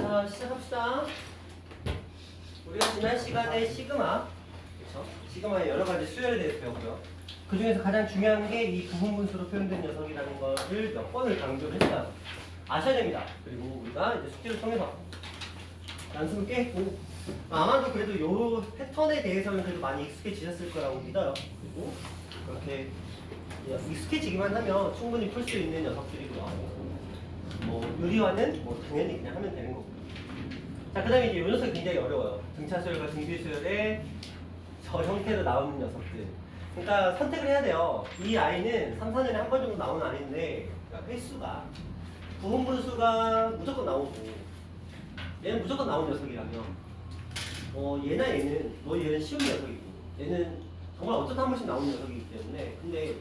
자, 시작합시다. 우리가 지난 시간에 시그마, 그쵸? 시그마의 여러 가지 수열에 대해서 배웠고요. 그 중에서 가장 중요한 게 이 부분분수로 표현된 녀석이라는 것을 몇 번을 강조를 했어요. 아셔야 됩니다. 그리고 우리가 이제 숙제를 통해서 연습을 꽤 했고, 아마도 그래도 요 패턴에 대해서는 그래도 많이 익숙해지셨을 거라고 믿어요. 그리고 그렇게 익숙해지기만 하면 충분히 풀 수 있는 녀석들이고요. 뭐 요리와는 뭐 당연히 그냥 하면 되는 거고. 자, 그 다음에 이제 요 녀석이 굉장히 어려워요. 등차수열과 등비수열의 저 형태로 나오는 녀석들. 그러니까 선택을 해야 돼요. 이 아이는 3, 4년에 한 번 정도 나오는 아이인데, 그러니까 횟수가 부분분수가 무조건 나오고 얘는 무조건 나오는 녀석이라면 얘나 얘는 얘는 쉬운 녀석이고 얘는 정말 어쩌다 한 번씩 나오는 녀석이기 때문에 근데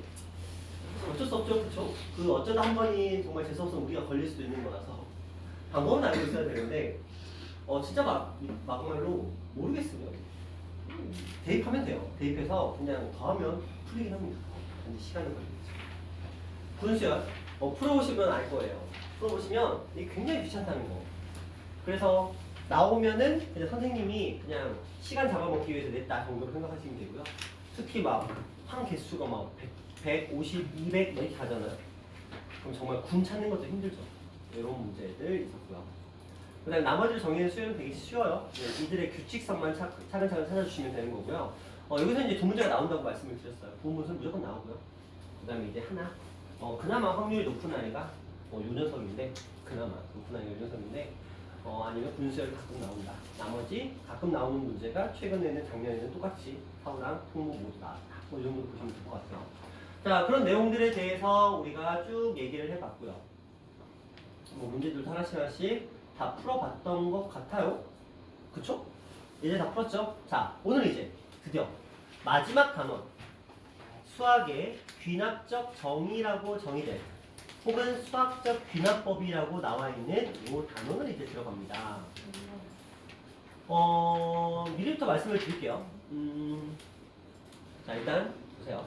어쩔 수 없죠, 그쵸? 그 어쩌다 한 번이 정말 재수없으면 우리가 걸릴 수도 있는 거라서 방법은 알고 있어야 되는데 진짜 막말로 모르겠으면 대입하면 돼요. 대입해서 그냥 더하면 풀리긴 합니다. 근데 시간은 걸리겠죠. 분수열 풀어보시면 알 거예요. 풀어보시면 이게 굉장히 귀찮다는 거. 그래서 나오면은 그냥 선생님이 그냥 시간 잡아먹기 위해서 냈다 정도로 생각하시면 되고요. 특히 막 한 개수가 막 150, 200 이렇게 가잖아요. 그럼 정말 군 찾는 것도 힘들죠. 이런 문제들 있었고요. 그 다음에 나머지를 정의하는 수열은 되게 쉬워요. 이들의 규칙성만 차근차근 찾아주시면 되는 거고요. 여기서 이제 두 문제가 나온다고 말씀을 드렸어요. 부분분수는 무조건 나오고요. 그 다음에 이제 하나. 그나마 확률이 높은 아이가 요 녀석인데, 그나마 높은 아이가 요 녀석인데, 아니면 분수열 가끔 나온다. 나머지 가끔 나오는 문제가 최근에는 작년에는 똑같이 사우랑 통모 모두 나왔다. 이 정도 보시면 될 것 같아요. 자, 그런 내용들에 대해서 우리가 쭉 얘기를 해봤고요. 문제들도 하나씩 다 풀어봤던 것 같아요. 그쵸? 이제 다 풀었죠? 자, 오늘 이제 드디어 마지막 단원 수학의 귀납적 정의라고 정의된 혹은 수학적 귀납법이라고 나와 있는 이 단원을 이제 들어갑니다. 미리부터 말씀을 드릴게요. 자, 일단 보세요.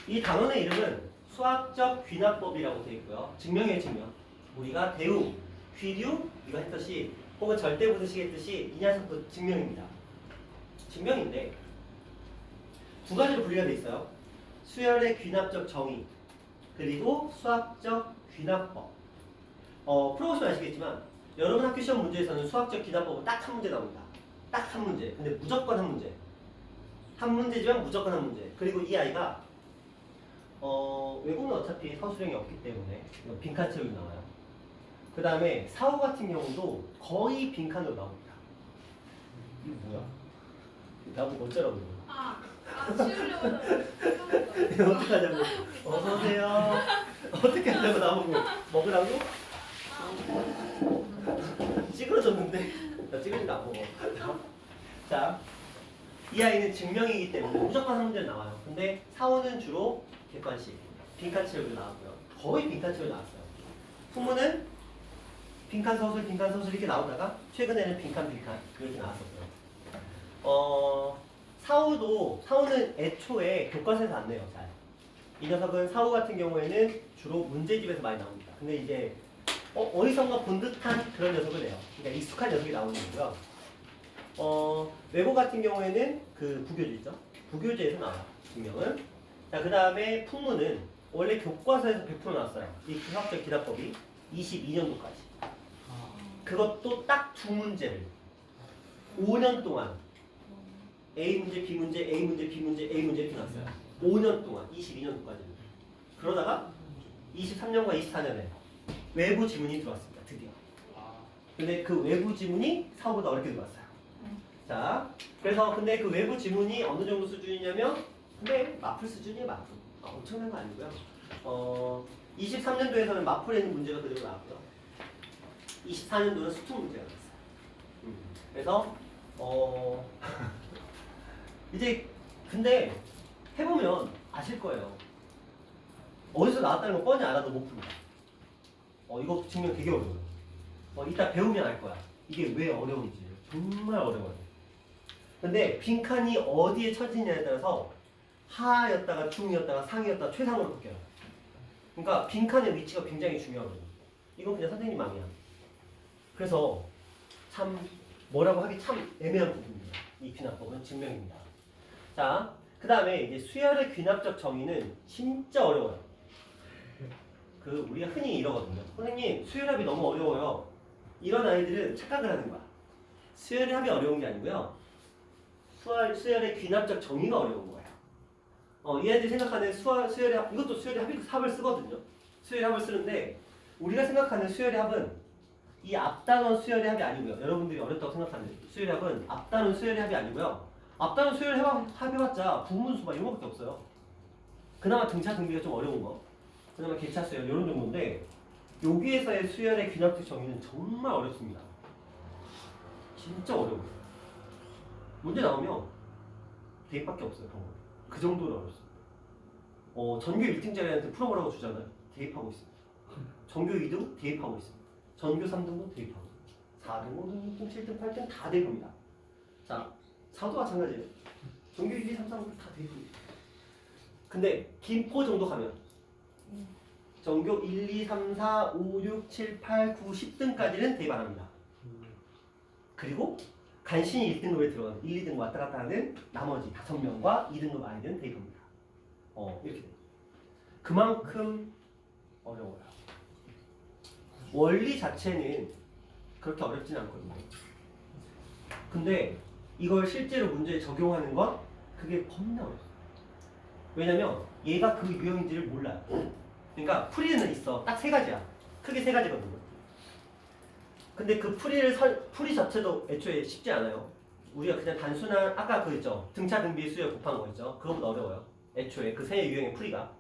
이 단원의 이름은 수학적 귀납법이라고 되어 있고요. 증명이에요, 증명. 우리가 대우, 귀류, 이거 했듯이 혹은 절대분수식 했듯이 이 녀석도 증명입니다. 증명인데 두 가지로 분리가 되어 있어요. 수열의 귀납적 정의 그리고 수학적 귀납법. 풀어보시면 아시겠지만 여러분 학교 시험 문제에서는 수학적 귀납법은 딱 한 문제 나옵니다. 딱 한 문제. 근데 무조건 한 문제. 한 문제지만 무조건 한 문제. 그리고 이 아이가 외국은 어차피 서술형이 없기 때문에 빈칸 채우기 나와요. 그 다음에 사후 같은 경우도 거의 빈칸으로 나옵니다. 이게 뭐야? 나보고 어쩌라고 그러는 치우려고 어떻게 하자고? 어서오세요. 어떻게 하자고 나보고 먹으라고? 찌그러졌는데? 나 찌그러지도 안 먹어. 자, 이 아이는 증명이기 때문에 무조건 한 문제 나와요. 근데 사후는 주로 객관식, 빈칸 채우기 나왔고요. 거의 빈칸 채우기 나왔어요. 풍문은 빈칸 서술 이렇게 나오다가 최근에는 빈칸 이렇게 나왔었고요. 사후는 애초에 교과서에서 안 내요. 잘. 이 녀석은 사후 같은 경우에는 주로 문제집에서 많이 나옵니다. 근데 이제 어디선가 본 듯한 그런 녀석을 내요. 그러니까 익숙한 녀석이 나오는 거고요. 외고 같은 경우에는 그 부교재죠. 부교재에서 나와요. 증명은. 자, 그 다음에 풍문은 원래 교과서에서 100% 나왔어요. 이 수학적 기납법이 22년도까지. 그것도 딱 두 문제를 5년 동안 A 문제, B 문제, A 문제, B 문제, A 문제 이렇게 나왔어요. 5년 동안 22년도까지. 그러다가 23년과 24년에 외부 지문이 들어왔습니다. 드디어. 근데 그 외부 지문이 사후보다 어렵게 들어왔어요. 자, 그래서 근데 그 외부 지문이 어느 정도 수준이냐면 근데 마플 수준이에요. 마플. 엄청난 거 아니고요. 23년도에서는 마플에 있는 문제가 그대로 나왔고요. 24년도는 수특 문제가 나왔어요. 그래서 이제 근데 해보면 아실 거예요. 어디서 나왔다는 거 뻔히 알아도 못 풉니다. 이거 증명 되게 어려워요. 이따 배우면 알 거야. 이게 왜 어려운지. 정말 어려워요. 근데 빈칸이 어디에 처지냐에 따라서 하였다가 중이었다가 상이었다가 최상으로 바뀌어요. 그러니까 빈칸의 위치가 굉장히 중요하거든요. 이건 그냥 선생님 맘이야. 그래서 참 뭐라고 하기 참 애매한 부분입니다. 이 귀납법은 증명입니다. 자, 그 다음에 이제 수열의 귀납적 정의는 진짜 어려워요. 그 우리가 흔히 이러거든요. 선생님 수열합이 너무 어려워요. 이런 아이들은 착각을 하는 거야. 수열합이 어려운 게 아니고요. 수열의 귀납적 정의가 어려운 거예요. 이 아이들이 생각하는 수열의 합, 이것도 수열의 합을 쓰거든요. 수열의 합을 쓰는데 우리가 생각하는 수열의 합은 이 앞단원 수열의 합이 아니고요. 여러분들이 어렵다고 생각하는 수열의 합은 앞단원 수열의 합이 아니고요. 앞단원 수열의 합 해봤자 부분수만 이런 것밖에 없어요. 그나마 등차 등비가 좀 어려운 거. 그나마 개차 수열 이런 정도인데 여기에서의 수열의 귀납적 정의는 정말 어렵습니다. 진짜 어려워요. 문제 나오면 대입밖에 없어요. 방법. 그 정도로 어렵습니다. 전교 1등짜리한테 풀어보라고 주잖아요. 대입하고 있습니다. 전교 2등 대입하고 있습니다. 전교 3등도 대입하고 있습니다. 4등, 5등, 6등, 7등, 8등 다 대입합니다. 자, 4도 마찬가지예요. 전교 1, 2, 3, 4, 5등 다 대입합니다. 근데 김포 정도 가면 전교 1, 2, 3, 4, 5, 6, 7, 8, 9, 10등까지는 대입 안 합니다. 그리고 간신히 1등급에 들어가는 1, 2등급 왔다 갔다 하는 나머지 5명과 2등급 아이들은 대입합니다. 이렇게 돼요. 그만큼 어려워요. 원리 자체는 그렇게 어렵진 않거든요. 근데 이걸 실제로 문제에 적용하는 건 그게 겁나 어려워요. 왜냐면 얘가 그 유형인지를 몰라요. 그러니까 풀이는 있어. 딱 3가지야. 크게 3가지거든요. 근데 그 풀이 자체도 애초에 쉽지 않아요. 우리가 그냥 단순한 아까 그 있죠. 등차 등비 수열 곱한 거 있죠. 그거보다 어려워요. 애초에 그 세 유형의 풀이가.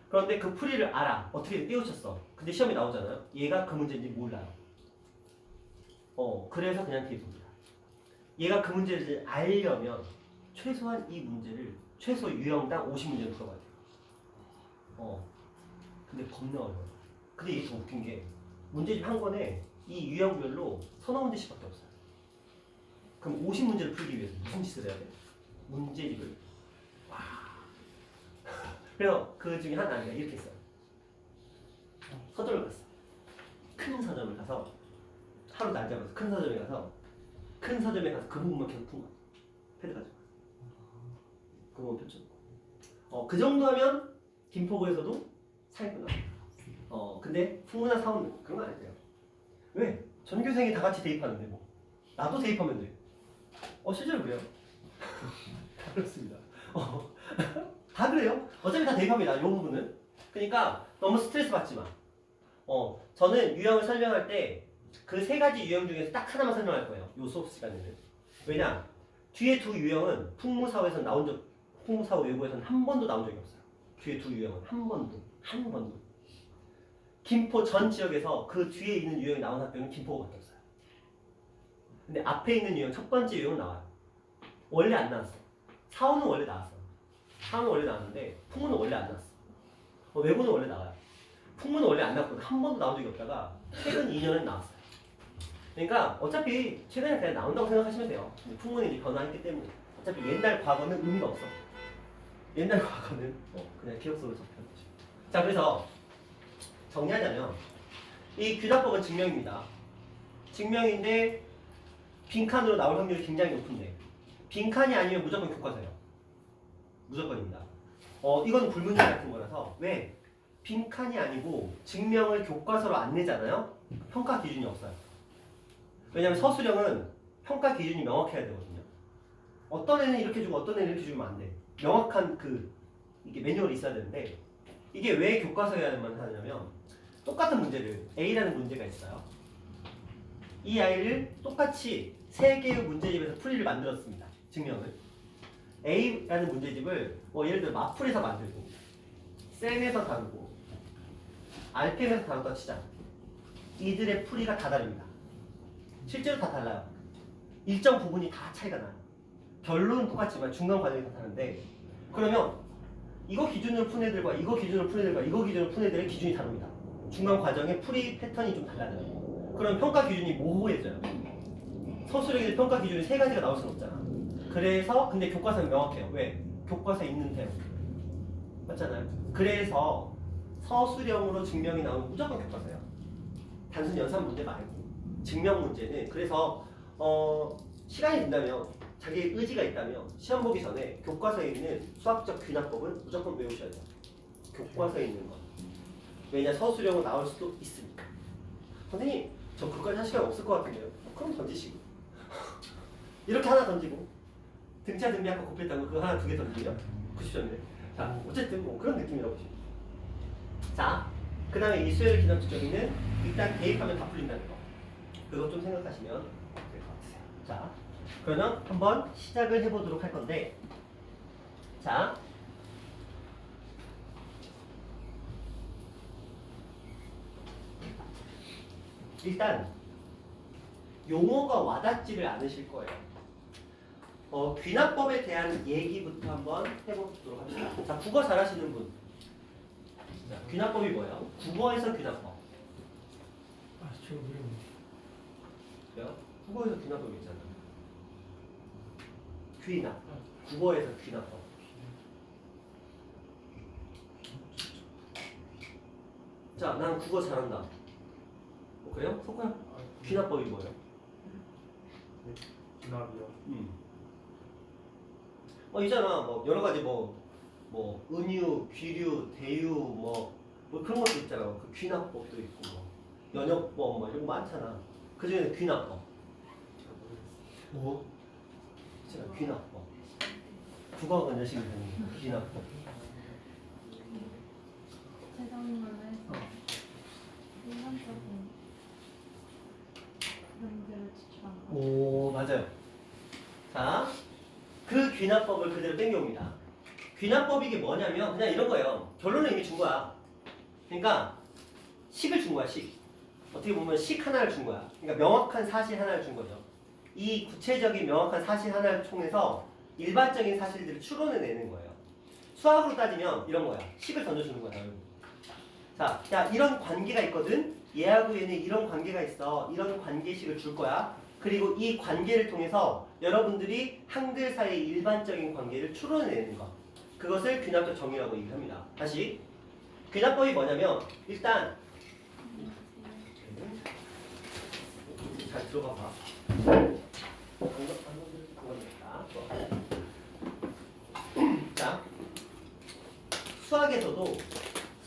그런데 그 풀이를 알아. 어떻게든 띄우쳤어. 근데 시험에 나오잖아요. 얘가 그 문제인지 몰라요. 그래서 그냥 대입합니다. 얘가 그 문제를 알려면 최소한 이 문제를 최소 유형당 50문제는 풀어봐야 돼요. 근데 겁나 어려워요. 근데 이게 더 웃긴 게 문제집 한 권에 이 유형별로 서너 문제씩밖에 없어요. 그럼 50문제를 풀기 위해서 무슨 짓을 해야 돼? 문제집을. 와. 그래서 그 중에 한 아이가 이렇게 했어요. 서점을 갔어. 큰 서점을 가서 하루 날 잡아서 큰 서점에 가서 그 부분만 계속 푼 거야. 패드 가지고. 그 부분 펼쳐놓고. 그 정도 하면 김포구에서도 사기꾼 나옵니다. 근데 풍문화 사원 그런 거 안 돼요. 왜? 전교생이 다 같이 대입하는데 뭐. 나도 대입하면 돼. 실제로 그래요. 다 그렇습니다. 다 그래요. 어차피 다 대입합니다. 이 부분은. 그러니까 너무 스트레스 받지 마. 저는 유형을 설명할 때 그 3가지 유형 중에서 딱 하나만 설명할 거예요. 요 수업 시간에는. 왜냐? 뒤에 두 유형은 풍무사후에서는 풍무사후 외부에서는 한 번도 나온 적이 없어요. 뒤에 두 유형은 한 번도. 김포 전 지역에서 그 뒤에 있는 유형이 나온 학교는 김포밖에 없어요. 근데 앞에 있는 유형, 첫 번째 유형은 나와요. 원래 안 나왔어. 사후는 원래 나왔어. 사후는 원래 나왔는데 풍문은 원래 안 나왔어. 외부는 원래 나와요. 풍문은 원래 안 나왔거든. 한 번도 나온 적이 없다가 최근 2년은 나왔어요. 그러니까 어차피 최근에 그냥 나온다고 생각하시면 돼요. 근데 풍문이 이제 변화했기 때문에 어차피 옛날 과거는 의미가 없어. 옛날 과거는 그냥 기억 속으로 접히는 거죠. 자, 그래서 정리하자면 이 귀납법은 증명입니다. 증명인데 빈칸으로 나올 확률이 굉장히 높은데 빈칸이 아니면 무조건 교과서예요. 무조건입니다. 이건 불문율 같은 거라서 왜? 빈칸이 아니고 증명을 교과서로 안 내잖아요? 평가 기준이 없어요. 왜냐면 서술형은 평가 기준이 명확해야 되거든요. 어떤 애는 이렇게 주고 어떤 애는 이렇게 주면 안 돼. 명확한 이게 매뉴얼이 있어야 되는데 이게 왜 교과서에만 하냐면 똑같은 문제를 A라는 문제가 있어요. 이 아이를 똑같이 3개의 문제집에서 풀이를 만들었습니다. 증명을. A라는 문제집을 예를 들어 마풀에서 만들고 셈에서 다루고 알펜에서 다루다 치자. 이들의 풀이가 다 다릅니다. 실제로 다 달라요. 일정 부분이 다 차이가 나요. 결론은 똑같지만 중간 과정이 다 다른데 그러면 이거 기준으로 푼 애들과 이거 기준으로 푼 애들과 이거 기준으로 푼 애들의 기준이 다릅니다. 중간 과정의 풀이 패턴이 좀 달라져요. 그럼 평가 기준이 모호해져요. 서술형의 평가 기준이 3가지가 나올 수는 없잖아. 그래서 근데 교과서는 명확해요. 왜? 교과서에 있는 대로. 맞잖아요. 그래서 서술형으로 증명이 나오면 무조건 교과서예요. 단순 연산 문제 말고. 증명 문제는 그래서 시간이 된다면 자기의 의지가 있다면 시험 보기 전에 교과서에 있는 수학적 귀납법은 무조건 외우셔야 돼요. 교과서에 있는 거. 왜냐 서술형은 나올 수도 있으니까. 선생님 저 그까지 할 시간 없을 것 같은데요. 그럼 던지시고 이렇게 하나 던지고 등차 등비 아까 곱했다고 그거 하나 두 개 던지면 90점이네. 자 어쨌든 뭐 그런 느낌이라고 보시면. 자 그 다음에 이 수열 기납주점이는 일단 대입하면 다 풀린다는 거. 그거 좀 생각하시면 될 것 같으세요. 자 그러면 한번 시작을 해보도록 할 건데 자 일단 용어가 와닿지를 않으실 거예요. 귀납법에 대한 얘기부터 한번 해보도록 합시다. 자 국어 잘하시는 분. 자, 귀납법이 뭐예요? 국어에서 귀납법. 저 모르겠네. 그래요? 국어에서 귀납법이 있잖아. 귀납. 국어에서 귀납법. 자, 난 국어 잘한다. 그래요? 속아. 귀납법이 뭐예요? 기납이요. 있잖아. 뭐 여러 가지 뭐 은유, 귀류, 대유 뭐 그런 것도 있잖아. 그 귀납법도 있고 뭐 연역법 뭐 이런 거 많잖아. 그 중에 귀납법. 뭐? 있잖아. 귀납법. 국어가 연식이 되는 거. 귀납법. 재정문을 해서 일반적인 문제를 지출한 거. 오 맞아요. 자, 그 귀납법을 그대로 땡겨옵니다. 귀납법이 이게 뭐냐면 그냥 이런 거예요. 결론을 이미 준 거야. 그러니까 식을 준 거야. 식. 어떻게 보면 식 하나를 준 거야. 그러니까 명확한 사실 하나를 준 거죠. 이 구체적인 명확한 사실 하나를 통해서 일반적인 사실들을 추론해내는 거예요. 수학으로 따지면 이런 거야. 식을 던져주는 거야. 자, 야 이런 관계가 있거든. 얘하고 얘는 이런 관계가 있어. 이런 관계식을 줄 거야. 그리고 이 관계를 통해서 여러분들이 항들 사이의 일반적인 관계를 추론해내는 것. 그것을 귀납적 정의라고 얘기합니다. 다시 귀납법이 뭐냐면 일단 잘 들어가 봐. 자,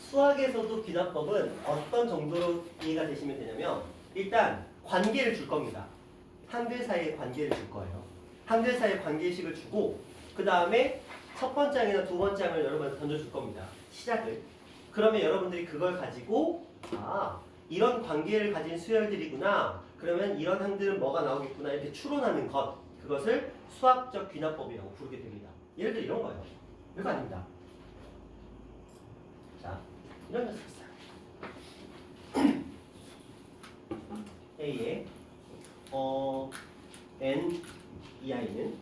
수학에서도 귀납법은 어떤 정도로 이해가 되시면 되냐면 일단 관계를 줄 겁니다. 항들 사이의 관계를 줄 거예요. 항들 사이의 관계식을 주고 그 다음에 첫 번째 항이나 두 번째 항을 여러분한테 던져줄 겁니다. 시작을. 그러면 여러분들이 그걸 가지고 이런 관계를 가진 수열들이구나. 그러면 이런 항들은 뭐가 나오겠구나 이렇게 추론하는 것. 그것을 수학적 귀납법이라고 부르게 됩니다. 예를 들어 이런 거예요. 별거 아닙니다. 자, 이런 녀석 있어요. A에 N EI는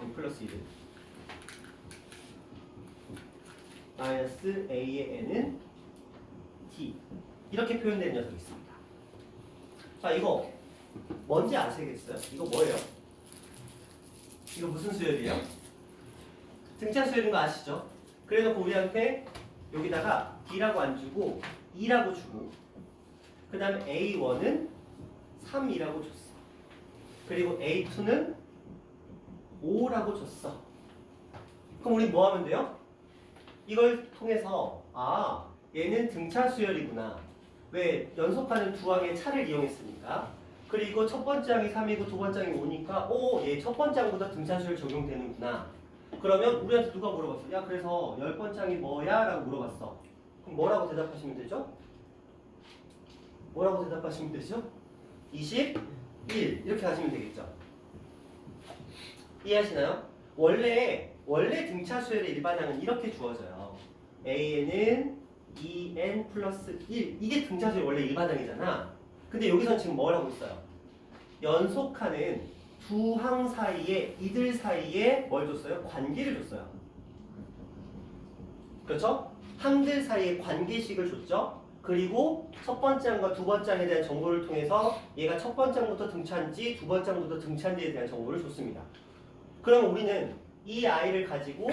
N 플러스 1은 마이너스 A의 N은 T 이렇게 표현되는 녀석이 있습니다. 자, 이거 뭔지 아시겠어요? 이거 뭐예요? 이거 무슨 수열이에요? 등차 수열인 거 아시죠? 그래서 우리한테 여기다가 D라고 안 주고 2라고 주고 그 다음에 A1은 3이라고 줬어. 그리고 A2는 5라고 줬어. 그럼 우리 뭐 하면 돼요? 이걸 통해서 얘는 등차 수열이구나. 왜? 연속하는 두 항의 차를 이용했으니까. 그리고 첫 번째 항이 3이고 두 번째 항이 5니까 얘 첫 번째 항보다 등차 수열 적용되는구나. 그러면 우리한테 누가 물어봤어? 야 그래서 10번째 항이 뭐야? 라고 물어봤어. 그럼 뭐라고 대답하시면 되죠? 뭐라고 대답하시면 되죠? 21 이렇게 하시면 되겠죠. 이해하시나요? 원래 등차 수열의 일반항은 이렇게 주어져요. AN은 2N 플러스 1 이게 등차 수열 원래 일반항이잖아. 근데 여기선 지금 뭘 하고 있어요? 연속하는 두 항 사이에 이들 사이에 뭘 줬어요? 관계를 줬어요. 그렇죠? 항들 사이에 관계식을 줬죠. 그리고 첫 번째 항과 두 번째 항에 대한 정보를 통해서 얘가 첫 번째 항부터 등차인지 두 번째 항부터 등차인지에 대한 정보를 줬습니다. 그러면 우리는 이 아이를 가지고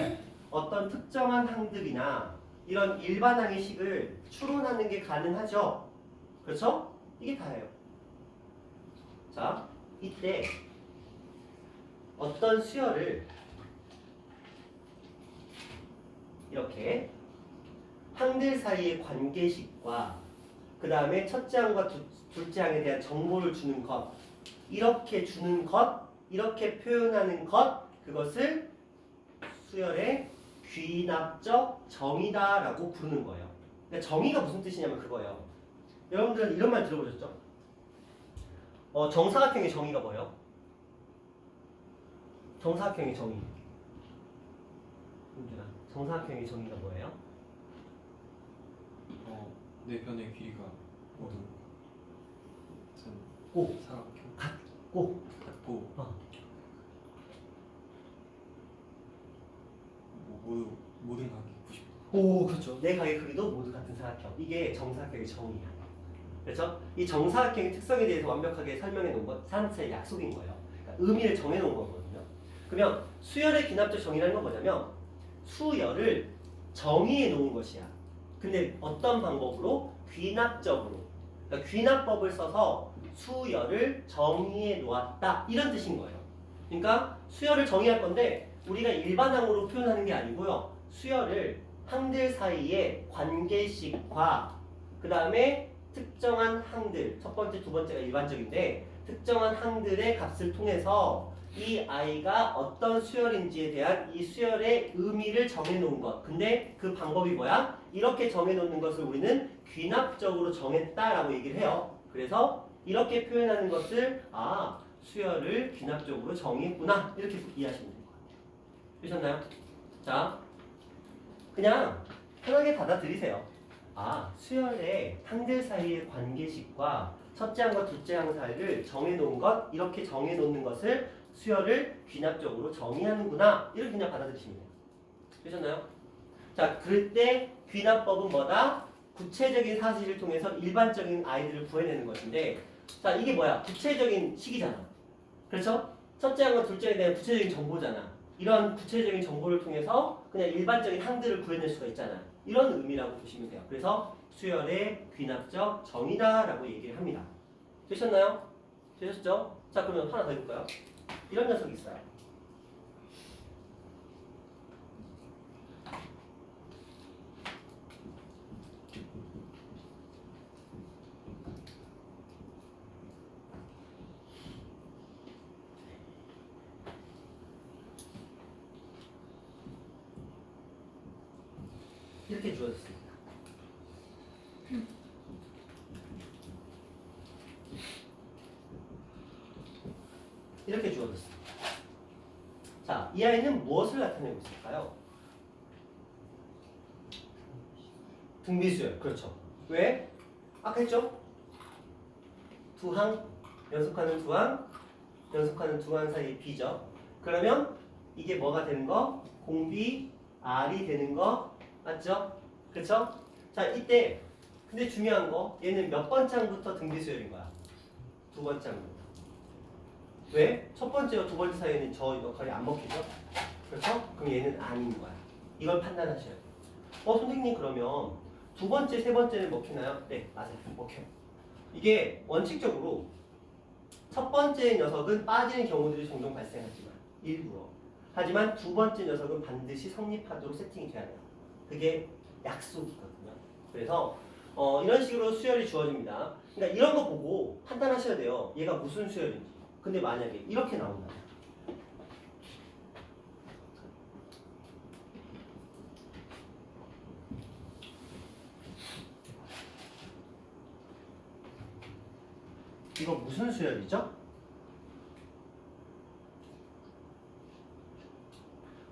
어떤 특정한 항들이나 이런 일반항의 식을 추론하는 게 가능하죠. 그렇죠? 이게 다예요. 자, 이때 어떤 수열을 이렇게 항들 사이의 관계식과 그 다음에 첫째 항과 둘째 항에 대한 정보를 주는 것, 이렇게 주는 것, 이렇게 표현하는 것, 그것을 수열의 귀납적 정의다라고 부르는 거예요. 그러니까 정의가 무슨 뜻이냐면 그거예요. 여러분들은 이런 말 들어보셨죠? 정사각형의 정의가 뭐예요? 정사각형의 정의. 정사각형의 정의가 뭐예요? 네 변의 길이가 모두 오, 사각형 같고, 같고 어. 모든 각이 90. 오, 그렇죠. 네 각의 크기도 모두 같은 사각형. 이게 정사각형의 정의야. 그렇죠? 이 정사각형의 특성에 대해서 완벽하게 설명해 놓은 것, 산체의 약속인 거예요. 그러니까 의미를 정해 놓은 거거든요. 그러면 수열의 귀납적 정의라는 건 뭐냐면 수열을 정의해 놓은 것이야. 근데 어떤 방법으로? 귀납적으로. 그러니까 귀납법을 써서 수열을 정의해 놓았다. 이런 뜻인 거예요. 그러니까 수열을 정의할 건데 우리가 일반항으로 표현하는 게 아니고요. 수열을 항들 사이의 관계식과 그 다음에 특정한 항들, 첫 번째, 두 번째가 일반적인데 특정한 항들의 값을 통해서 이 아이가 어떤 수열인지에 대한 이 수열의 의미를 정해놓은 것. 근데 그 방법이 뭐야? 이렇게 정해놓는 것을 우리는 귀납적으로 정했다라고 얘기를 해요. 그래서 이렇게 표현하는 것을 수열을 귀납적으로 정의했구나 이렇게 이해하시면 될 것 같아요. 되셨나요? 자, 그냥 편하게 받아들이세요. 수열의 항들 사이의 관계식과 첫째 항과 둘째 항 사이를 정해놓은 것, 이렇게 정해놓는 것을 수열을 귀납적으로 정의하는구나 이렇게 그냥 받아들이시면 돼요. 되셨나요? 자, 그럴 때 귀납법은 뭐다? 구체적인 사실을 통해서 일반적인 아이들을 구해내는 것인데, 자, 이게 뭐야? 구체적인 식이잖아. 그렇죠? 첫째 항과 둘째 항에 대한 구체적인 정보잖아. 이런 구체적인 정보를 통해서 그냥 일반적인 항들을 구해낼 수가 있잖아. 이런 의미라고 보시면 돼요. 그래서 수열의 귀납적 정의다라고 얘기를 합니다. 되셨나요? 되셨죠? 자, 그러면 하나 더 해볼까요? 이런 녀석이 있어요. 이렇게 주어졌습니다. 이렇게 주어졌습니다. 자, 이 아이는 무엇을 나타내고 있을까요? 등비수열. 그렇죠. 왜? 아까 했죠? 두 항, 연속하는 두 항, 연속하는 두 항 사이의 비죠. 그러면 이게 뭐가 되는 거? 공비 R이 되는 거 맞죠? 그렇죠? 자, 이때 근데 중요한 거 얘는 몇 번째 항부터 등비수열인 거야? 두 번째 항부터. 왜? 첫 번째와 두 번째 사이에는 저 역할이 안 먹히죠? 그렇죠? 그럼 얘는 아닌 거야. 이걸 판단하셔야 돼요. 선생님 그러면 두 번째, 세 번째는 먹히나요? 네, 맞아요. 먹혀요. 이게 원칙적으로 첫 번째 녀석은 빠지는 경우들이 종종 발생하지만 일부러. 하지만 두 번째 녀석은 반드시 성립하도록 세팅이 돼야 돼요. 그게 약속이거든요. 그래서 이런 식으로 수열이 주어집니다. 그러니까 이런 거 보고 판단하셔야 돼요. 얘가 무슨 수열인지. 근데 만약에 이렇게 나온다. 이거 무슨 수열이죠?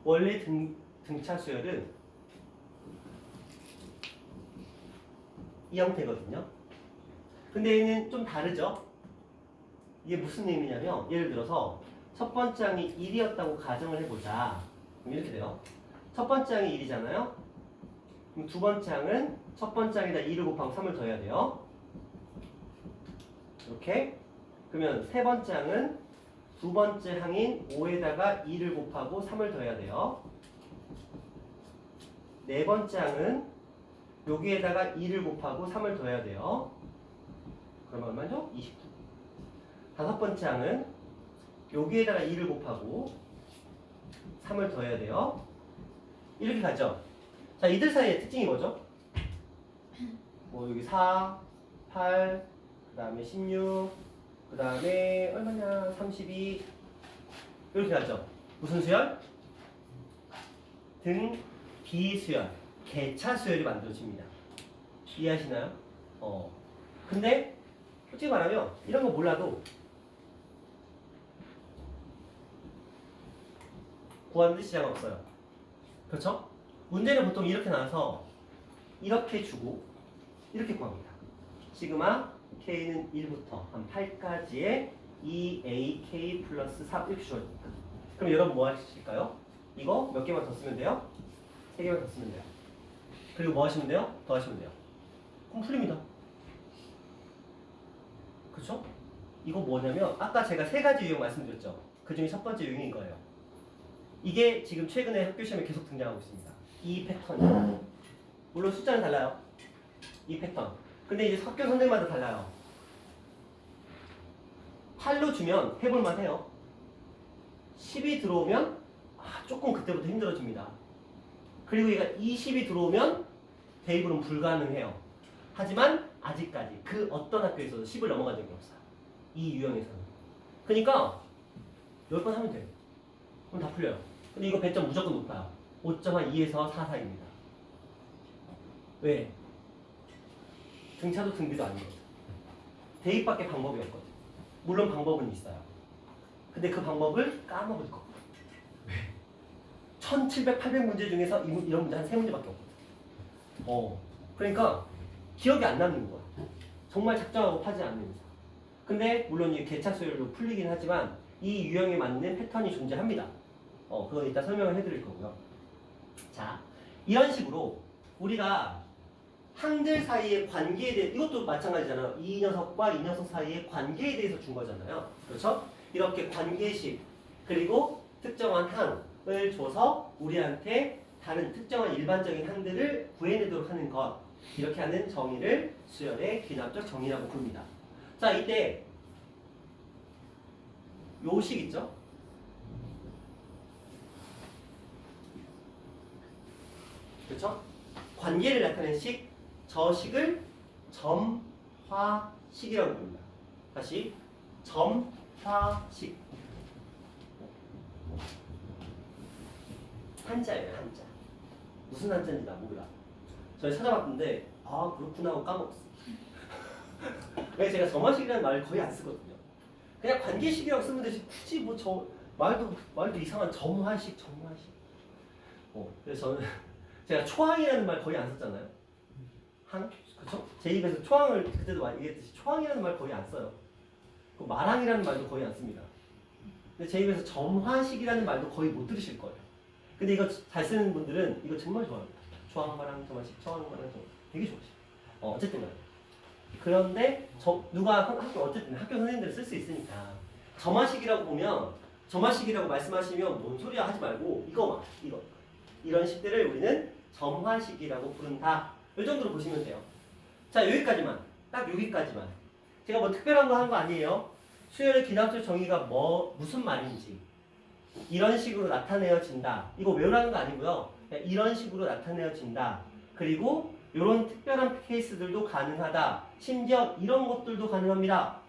원래 등차 수열은 이 형태거든요. 근데 얘는 좀 다르죠? 이게 무슨 의미냐면 예를 들어서 첫 번째 항이 1이었다고 가정을 해보자. 그럼 이렇게 돼요. 첫 번째 항이 1이잖아요. 그럼 두 번째 항은 첫 번째 항에다 2를 곱하고 3을 더해야 돼요. 이렇게. 그러면 세 번째 항은 두 번째 항인 5에다가 2를 곱하고 3을 더해야 돼요. 네 번째 항은 여기에다가 2를 곱하고 3을 더해야 돼요. 그러면 얼마죠? 29. 다섯 번째 항은 여기에다가 2를 곱하고 3을 더해야 돼요. 이렇게 가죠. 자, 이들 사이의 특징이 뭐죠? 뭐 여기 4, 8, 그 다음에 16, 그 다음에 얼마냐? 32 이렇게 가죠. 무슨 수열? 등 비수열, 개차 수열이 만들어집니다. 이해하시나요? 근데 솔직히 말하면 이런 거 몰라도 구하는 시장 없어요. 그렇죠? 문제는 보통 이렇게 나와서 이렇게 주고 이렇게 구합니다. 시그마 K는 1부터 한 8까지의 2AK 플러스 4 이렇게 주어집니다. 그럼 여러분 뭐 하실까요? 이거 몇 개만 더 쓰면 돼요? 3개만 더 쓰면 돼요. 그리고 뭐 하시면 돼요? 더 하시면 돼요. 그럼 풀립니다. 그렇죠? 이거 뭐냐면 아까 제가 3가지 유형 말씀드렸죠. 그 중에 첫 번째 유형인 거예요. 이게 지금 최근에 학교 시험에 계속 등장하고 있습니다. 이 패턴이요. 물론 숫자는 달라요. 이 패턴. 근데 이제 학교 선생마다 달라요. 8로 주면 해볼만 해요. 10이 들어오면 조금 그때부터 힘들어집니다. 그리고 얘가 20이 들어오면 대입으로는 불가능해요. 하지만 아직까지 그 어떤 학교에서도 10을 넘어간 적이 없어요. 이 유형에서는. 그러니까 10번 하면 돼요. 그럼 다 풀려요. 근데 이거 배점 무조건 높아요. 5.2에서 4 사이입니다. 왜? 등차도 등비도 아니거든. 대입밖에 방법이 없거든. 물론 방법은 있어요. 근데 그 방법을 까먹을 거거든. 왜? 1700, 800문제 중에서 이런 문제 한 3문제밖에 없거든. 그러니까 기억이 안 남는 거야. 정말 작정하고 파지 않는 이상. 근데 물론 이 개차 수열로 풀리긴 하지만 이 유형에 맞는 패턴이 존재합니다. 그건 이따 설명을 해드릴 거고요. 자, 이런 식으로 우리가 항들 사이의 관계에 대해 이것도 마찬가지잖아요. 이 녀석과 이 녀석 사이의 관계에 대해서 준 거잖아요. 그렇죠? 이렇게 관계식 그리고 특정한 항을 줘서 우리한테 다른 특정한 일반적인 항들을 구해내도록 하는 것 이렇게 하는 정의를 수열의 귀납적 정의라고 부릅니다. 자, 이때 요 식 있죠? 그렇죠? 관계를 나타내는 식, 저 식을 점화식이라고 부릅니다. 다시 점화식. 한자예요, 한자. 무슨 한자인지 나 몰라. 저희 찾아봤는데 그렇구나 하고 까먹었어. 왜 제가 점화식이라는 말을 거의 안 쓰거든요. 그냥 관계식이라고 쓰면 되지 굳이 뭐 저 말도 이상한 점화식. 그래서 저는 제가 초항이라는 말 거의 안 썼잖아요. 항? 그쵸? 제 입에서 초항을 그때도 얘기했듯이 초항이라는 말 거의 안 써요. 그 말항이라는 말도 거의 안 씁니다. 근데 제 입에서 점화식이라는 말도 거의 못 들으실 거예요. 근데 이거 잘 쓰는 분들은 이거 정말 좋아합니다. 초항, 말항, 점화식, 초항, 말항, 점화식 되게 좋아하시죠. 어쨌든 간에. 그런데 어쨌든 학교 선생님들은 쓸 수 있으니까 점화식이라고 보면 점화식이라고 말씀하시면 뭔 소리야 하지 말고 이거 이런 식들을 우리는 점화식이라고 부른다. 이 정도로 보시면 돼요. 자, 여기까지만. 딱 여기까지만. 제가 뭐 특별한 거 한 거 아니에요. 수열의 귀납적 정의가 무슨 말인지 이런 식으로 나타내어진다. 이거 외우라는 거 아니고요. 그냥 이런 식으로 나타내어진다. 그리고 이런 특별한 케이스들도 가능하다. 심지어 이런 것들도 가능합니다.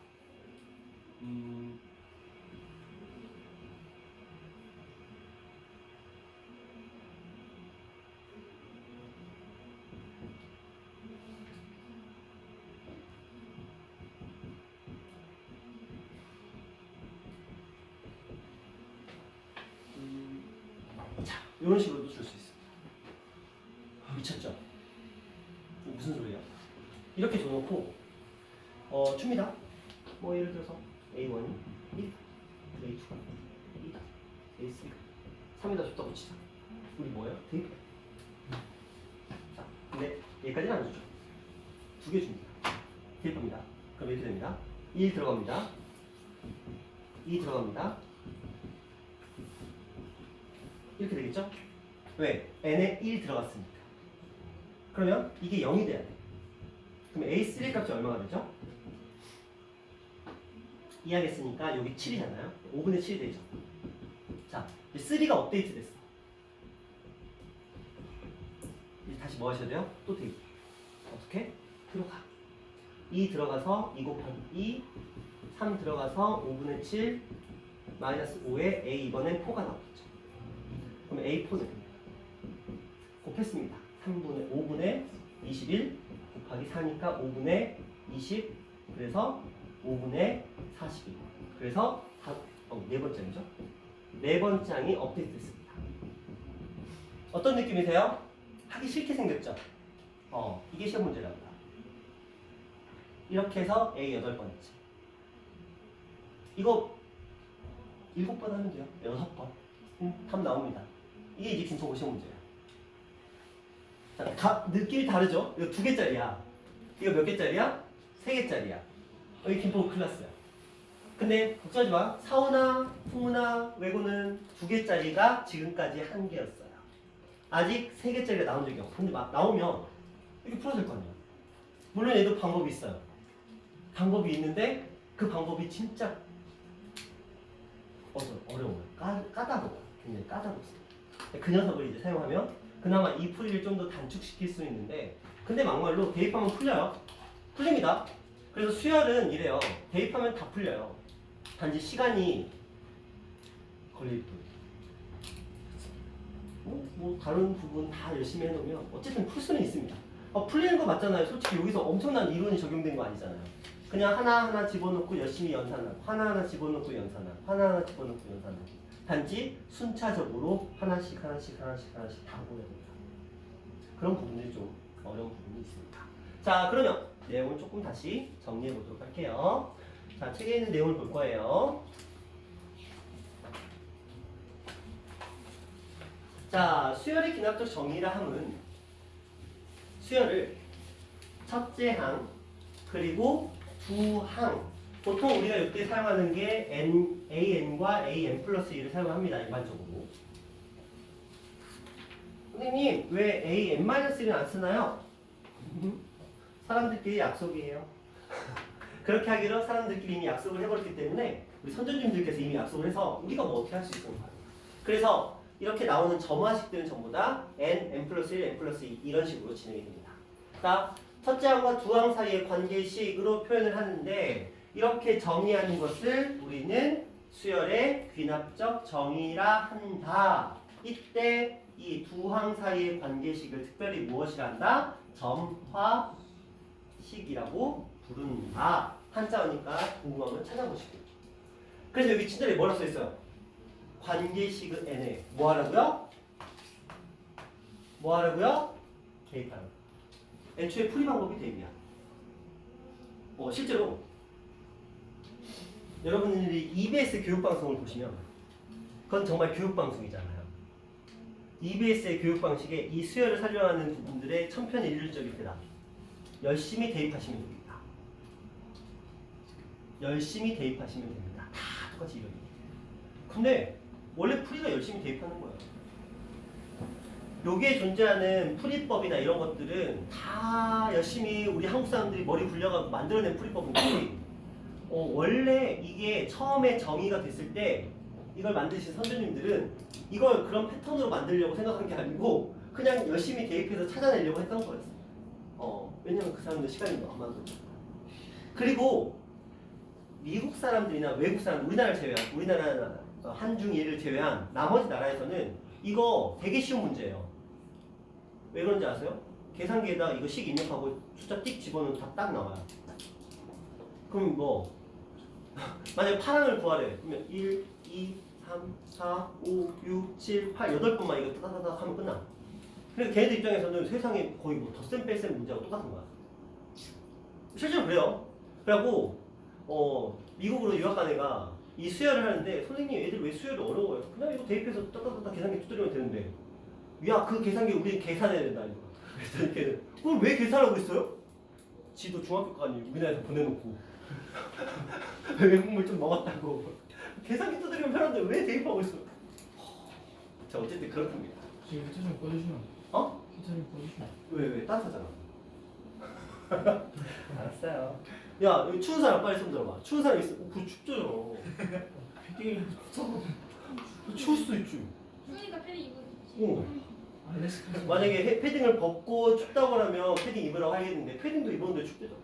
자, 이런 식으로도 줄 수 있습니다. 미쳤죠? 무슨 소리야? 이렇게 줘놓고 줍니다. 뭐 예를 들어서 A1이 1, A2가 2다, A3가 3에다 줬다고 치자. 우리 뭐예요? 대입. 자, 근데 여기까지는 안 주죠. 2개 줍니다. 대입합니다. 그럼 이렇게 됩니다. 1 들어갑니다. 2 들어갑니다. 이렇게 되겠죠? 왜? n에 1 들어갔으니까. 그러면 이게 0이 돼야 돼. 그럼 A3 값이 얼마가 되죠? 이해하겠으니까 여기 7이잖아요. 5분의 7이 되죠. 자, 이제 3가 업데이트 됐어. 이제 다시 뭐 하셔야 돼요? 또 데이트. 어떻게? 들어가. 2 들어가서 2 곱하기 2, 3 들어가서 5분의 7 마이너스 5에 A 이번엔 4가 나오겠죠. 그럼 A4는 곱했습니다. 5분의 21 곱하기 4니까 5분의 20 그래서 5분의 42 그래서 네 번째 장이죠. 네 번째 장이 업데이트 됐습니다. 어떤 느낌이세요? 하기 싫게 생겼죠? 이게 시험 문제랍니다. 이렇게 해서 A 8번째. 이거 7번 하면 돼요. 6번. 답 나옵니다. 이게 이제 김포고 시험 문제예요. 자, 느낌이 다르죠? 이거 2개짜리야. 이거 몇 개짜리야? 3개짜리야. 여기 김포고 클났어요. 근데 걱정하지 마. 사우나, 풍우나, 외고는 2개짜리가 지금까지 1개였어요. 아직 3개짜리가 나온 적이 없어. 근데 나오면 이렇게 풀어질 거 아니야. 물론 얘도 방법이 있어요. 방법이 있는데 그 방법이 진짜 어려워요. 까다로워요. 굉장히 까다롭습니다. 그 녀석을 이제 사용하면 그나마 이 풀이를 좀 더 단축시킬 수 있는데 근데 막말로 대입하면 풀려요. 풀립니다. 그래서 수열은 이래요. 대입하면 다 풀려요. 단지 시간이 걸릴 뿐. 뭐 다른 부분 다 열심히 해놓으면 어쨌든 풀 수는 있습니다. 풀리는 거 맞잖아요. 솔직히 여기서 엄청난 이론이 적용된 거 아니잖아요. 그냥 하나하나 집어넣고 열심히 연산하고 하나하나 집어넣고 연산하고 하나하나 집어넣고 연산하고 단지 순차적으로 하나씩 다 보여야 됩니다. 그런 부분들이 좀 어려운 부분이 있습니다. 자, 그러면 내용을 조금 다시 정리해 보도록 할게요. 자, 책에 있는 내용을 볼 거예요. 자, 수열의 기납적 정의라 함은 수열을 첫째 항 그리고 두 항 보통 우리가 이때 사용하는 게 AN과 AN 플러스 1을 사용합니다. 일반적으로. 선생님 왜 AN-1을 안 쓰나요? 사람들끼리 약속이에요. 그렇게 하기로 사람들끼리 이미 약속을 해버렸기 때문에 우리 선생님들께서 이미 약속을 해서 우리가 뭐 어떻게 할 수 있는 거예요. 그래서 이렇게 나오는 점화식들은 전부 다 N 플러스 1, N 플러스 2 이런 식으로 진행이 됩니다. 자, 첫째 항과 두 항 사이의 관계식으로 표현을 하는데 이렇게 정의하는 것을 우리는 수열의 귀납적 정의라 한다. 이때 이 두 항 사이의 관계식을 특별히 무엇이라 한다? 점화식이라고 부른다. 한자어니까 궁금하면 찾아보시고. 그래서 여기 진짜에 뭐라 써있어요? 관계식은 N에 뭐 하라고요? 뭐 하라고요? 대입하는. 애초에 풀이 방법이 대입이야. 실제로 여러분들이 EBS 교육방송을 보시면 그건 정말 교육방송이잖아요. EBS의 교육방식에 이 수열을 살려하는 부분들의 천편일률적일 때다. 열심히 대입하시면 됩니다. 열심히 대입하시면 됩니다. 다 똑같이 이런 얘기예요. 근데 원래 풀이가 열심히 대입하는 거예요. 여기에 존재하는 풀이법이나 이런 것들은 다 열심히 우리 한국 사람들이 머리 굴려가지고 만들어낸 풀이법인데 원래 이게 처음에 정의가 됐을 때 이걸 만드신 선생님들은 이걸 그런 패턴으로 만들려고 생각한 게 아니고 그냥 열심히 대입해서 찾아내려고 했던 거였어요. 왜냐면 그 사람들 시간이 너무 많거든요. 그리고 미국 사람들이나 외국 사람, 우리나라를 제외한 우리나라 한중 예를 제외한 나머지 나라에서는 이거 되게 쉬운 문제예요. 왜 그런지 아세요? 계산기에다 이거 식 입력하고 숫자 띡 집어넣으면 답 딱 나와요. 그럼 뭐 만약에 8항을 구하래. 그러면 1, 2, 3, 4, 5, 6, 7, 8, 8번만 이거 따다다닥 하면 끝나. 그러니까 걔네들 입장에서는 세상에 거의 뭐 덧셈 뺄셈 문제하고 똑같은 거야. 실제로 그래요. 그래갖고 미국으로 유학 간 애가 이 수열을 하는데 선생님 애들 왜 수열이 어려워요? 그냥 이거 대입해서 따다다닥 계산기 두드리면 되는데 야 그 계산기 우리 계산해야 된다 이거. 그랬더니 걔는 그걸 왜 계산하고 있어요? 지도 중학교까지 우리나라에서 보내놓고 외국물 좀 먹었다고 계산기 두드리면 편한데 왜 대입하고 있어요? 자 어쨌든 그렇답니다. 지금 히터 좀 꺼주시면 히터 좀 꺼주시면 왜 따뜻하잖아. 알았어요. 야 여기 추운 사람 빨리 손 들어봐. 추운 사람 있어. 그 춥죠. 패딩을 붙여서 추울 수도 있지. 추우니까 패딩 입어도 좋지. 어. 알래스카 만약에 패딩을 벗고 춥다고 하면 패딩 입으라고 하겠는데 패딩도 입었는데 춥대잖아.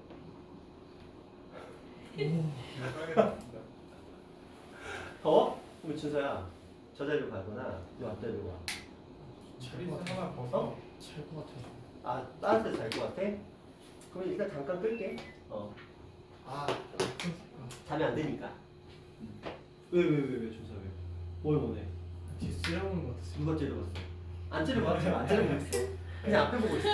더워? 그럼 준서야 저 자리로 가거나 이 앞자리로 와. 자리 하나 벗어. 잘것 같아요. 아 따뜻해서 잘 것 같아? 그러면 일단 잠깐 끌게. 아, 자면 안 되니까. 왜 준서 왜? 뭘 원해? 뒤에 쓰려는 것 같았어요. 누가 째려봤어? 안 째려봐. 안 째려보고 있어. 그냥 앞에 보고 있어.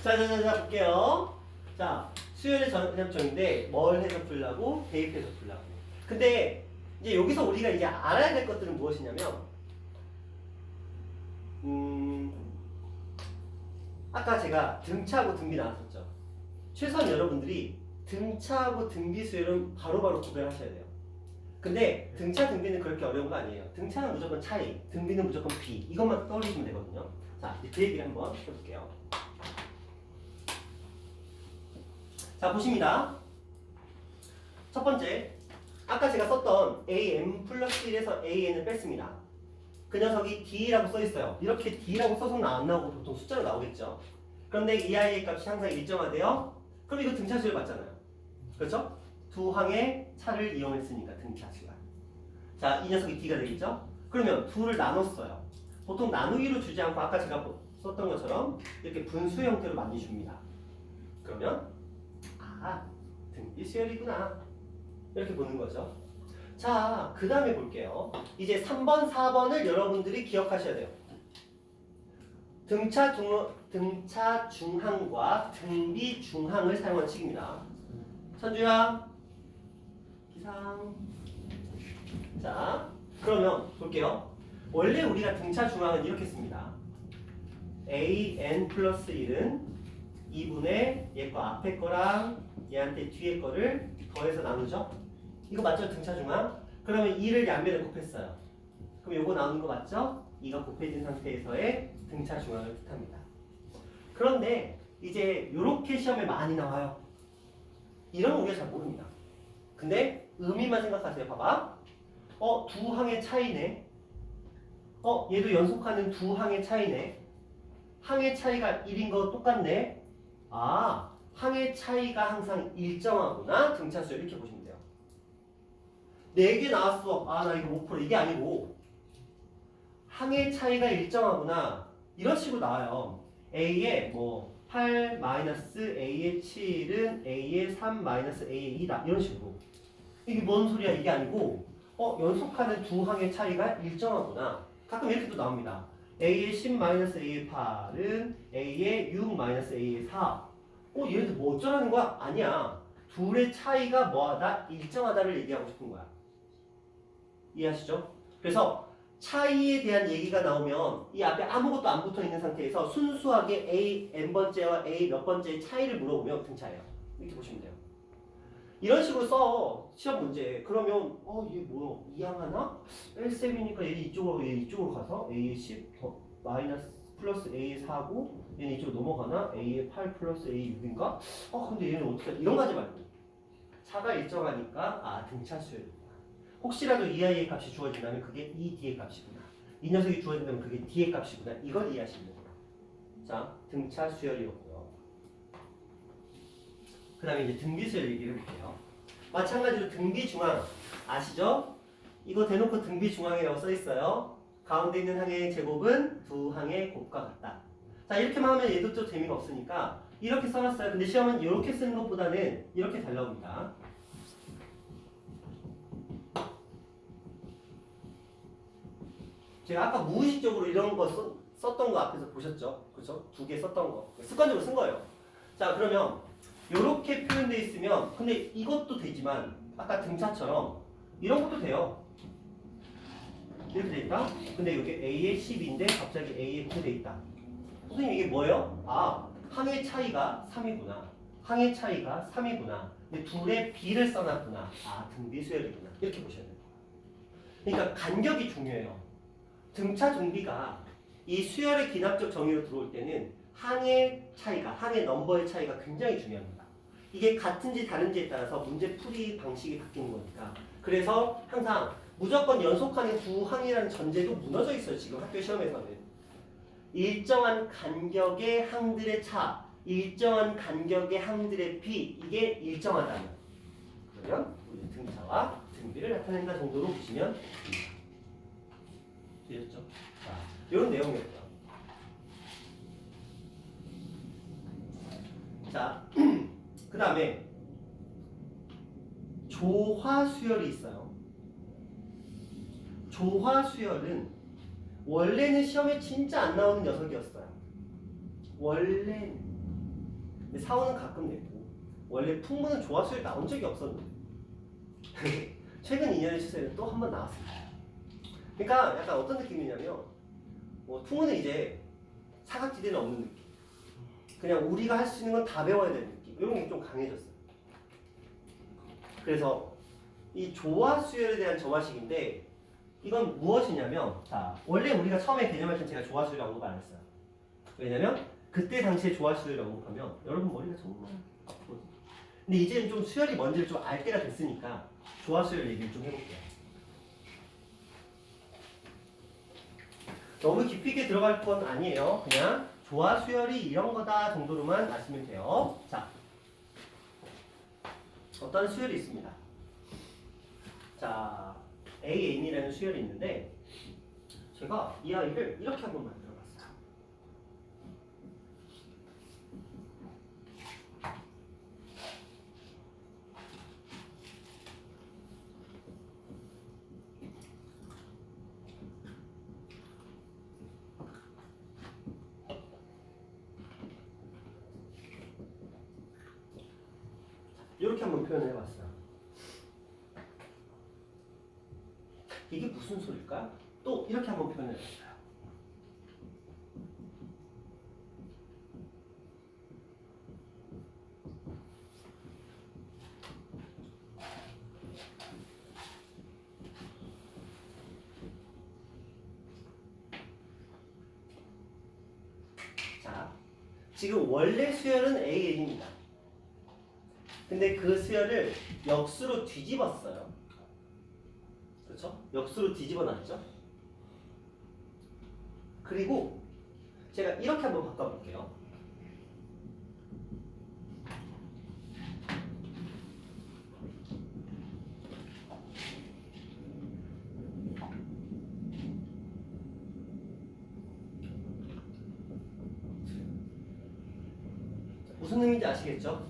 자 볼게요. 자 수열의 전압점인데 뭘 해서 풀라고? 대입해서 풀라고. 근데 이제 여기서 우리가 이제 알아야 될 것들은 무엇이냐면 아까 제가 등차하고 등비 나왔었죠. 최소한 여러분들이 등차하고 등비 수열은 바로바로 구별하셔야 돼요. 근데 등차 등비는 그렇게 어려운 거 아니에요. 등차는 무조건 차이, 등비는 무조건 비. 이것만 떠올리시면 되거든요. 자, 이제 그 얘기를 한번 해볼게요. 자, 보십니다. 첫 번째, 아까 제가 썼던 am 플러스 1에서 an을 뺐습니다. 그 녀석이 d라고 써 있어요. 이렇게 d라고 써서는 안 나오고 보통 숫자로 나오겠죠. 그런데 이 아이의 값이 항상 일정하대요. 그럼 이거 등차 수열 맞잖아요. 그렇죠? 두 항의 차를 이용했으니까 등차 수열. 자, 이 녀석이 d가 되겠죠? 그러면 둘을 나눴어요. 보통 나누기로 주지 않고 아까 제가 썼던 것처럼 이렇게 분수 형태로 많이 줍니다. 그러면 등비 수열이구나 이렇게 보는 거죠. 자, 그 다음에 볼게요. 이제 3번, 4번을 여러분들이 기억하셔야 돼요. 등차 중항과 등비 중항을 사용한 식입니다. 천주야, 기상. 자, 그러면 볼게요. 원래 우리가 등차 중항은 이렇게 씁니다. an 플러스 1은 2분의 얘 거 앞에 거랑 얘한테 뒤에 거를 더해서 나누죠? 이거 맞죠? 등차 중항? 그러면 2를 양면에 곱했어요. 그럼 요거 나오는 거 맞죠? 2가 곱해진 상태에서의 등차 중항을 뜻합니다. 그런데 이제 요렇게 시험에 많이 나와요. 이런 우리가 잘 모릅니다. 근데 의미만 생각하세요. 봐봐. 두 항의 차이네. 얘도 연속하는 두 항의 차이네. 항의 차이가 1인 거 똑같네. 항의 차이가 항상 일정하구나. 등차 수열 이렇게 보시면 돼요. 4개 나왔어. 나 이거 못 풀어. 이게 아니고 항의 차이가 일정하구나. 이런 식으로 나와요. A의 8 A의 7은 A의 3 A의 2다. 이런 식으로. 이게 뭔 소리야? 이게 아니고 연속하는 두 항의 차이가 일정하구나. 가끔 이렇게 또 나옵니다. A의 10 A의 8은 A의 6 A의 4. 얘네들 뭐 어쩌라는 거야? 아니야. 둘의 차이가 뭐하다? 일정하다를 얘기하고 싶은 거야. 이해하시죠? 그래서 차이에 대한 얘기가 나오면 이 앞에 아무것도 안 붙어 있는 상태에서 순수하게 A n번째와 A 몇 번째의 차이를 물어보면 등차예요. 이렇게 보시면 돼요. 이런 식으로 써 시험 문제. 그러면 얘 뭐야? 2항 하나? L7이니까 얘 이쪽으로 가서 A의 10 마이너스 플러스 A의 4고 얘는 이쪽으로 넘어가나? A의 8 플러스 A의 6인가? 근데 얘는 어떻게 하지? 이런 거 하지 말고 차가 일정하니까 등차 수열이구나. 혹시라도 이 아이의 값이 주어진다면 그게 이 D의 값이구나. 이 녀석이 주어진다면 그게 D의 값이구나. 이걸 이해하시면 돼요. 자, 등차 수열이었고요. 그 다음에 이제 등비 수열 얘기를 해볼게요. 마찬가지로 등비 중항 아시죠? 이거 대놓고 등비 중항이라고 써있어요. 가운데 있는 항의 제곱은 두 항의 곱과 같다. 자, 이렇게만 하면 얘도 또 재미가 없으니까 이렇게 써놨어요. 근데 시험은 이렇게 쓰는 것보다는 이렇게 잘 나옵니다. 제가 아까 무의식적으로 이런 거 썼던 거 앞에서 보셨죠? 그렇죠? 2개 썼던 거 습관적으로 쓴 거예요. 자, 그러면 이렇게 표현되어 있으면 근데 이것도 되지만 아까 등차처럼 이런 것도 돼요. 이렇게 돼 있다. 근데 여기 A의 10인데 갑자기 A에 9 돼 있다. 선생님 이게 뭐예요? 항의 차이가 3이구나. 항의 차이가 3이구나. 근데 둘의 B를 써놨구나. 등비 수열이구나. 이렇게 보셔야 돼요. 그러니까 간격이 중요해요. 등차 등비가 이 수열의 기납적 정의로 들어올 때는 항의 차이가, 항의 넘버의 차이가 굉장히 중요합니다. 이게 같은지 다른지에 따라서 문제 풀이 방식이 바뀌는 거니까. 그래서 항상 무조건 연속하는 두 항이라는 전제도 무너져 있어요. 지금 학교 시험에서는. 일정한 간격의 항들의 차, 일정한 간격의 항들의 비, 이게 일정하다면. 그러면 우리 등차와 등비를 나타낸다 정도로 보시면 됩니다. 되셨죠? 자, 이런 내용이었죠. 자, 그 다음에 조화수열이 있어요. 조화수열은 원래는 시험에 진짜 안 나오는 녀석이었어요. 원래는. 근데 사원은 가끔 냈고 원래 풍문은 조화수열 나온 적이 없었는데 최근 2년의 추세는 또 한 번 나왔습니다. 그러니까 약간 어떤 느낌이냐면 풍문은 이제 사각지대는 없는 느낌. 그냥 우리가 할 수 있는 건 다 배워야 되는 느낌. 이런 게 좀 강해졌어요. 그래서 이 조화수열에 대한 점화식인데 이건 무엇이냐면, 자, 원래 우리가 처음에 개념할 때 제가 조화수열 언급 안 했어요. 왜냐면 그때 당시에 조화수열 언급하면 여러분 머리가 정말 아프거든요. 근데 이제는 좀 수열이 뭔지를 좀 알 때가 됐으니까 조화수열 얘기를 좀 해볼게요. 너무 깊이 있게 들어갈 건 아니에요. 그냥 조화수열이 이런 거다 정도로만 아시면 돼요. 자, 어떤 수열이 있습니다. 자, AN이라는 수열이 있는데 제가 이 아이를 이렇게 한번 만들어봤어요. 이렇게 한번 표현을 해봤어요. 이게 무슨 소리일까? 또 이렇게 한번 표현을 해봤어요. 자, 지금 원래 수열은 AN입니다. 근데 그 수열을 역수로 뒤집었어요. 그렇죠? 역수로 뒤집어 놨죠? 그리고 제가 이렇게 한번 바꿔볼게요. 무슨 의미인지 아시겠죠?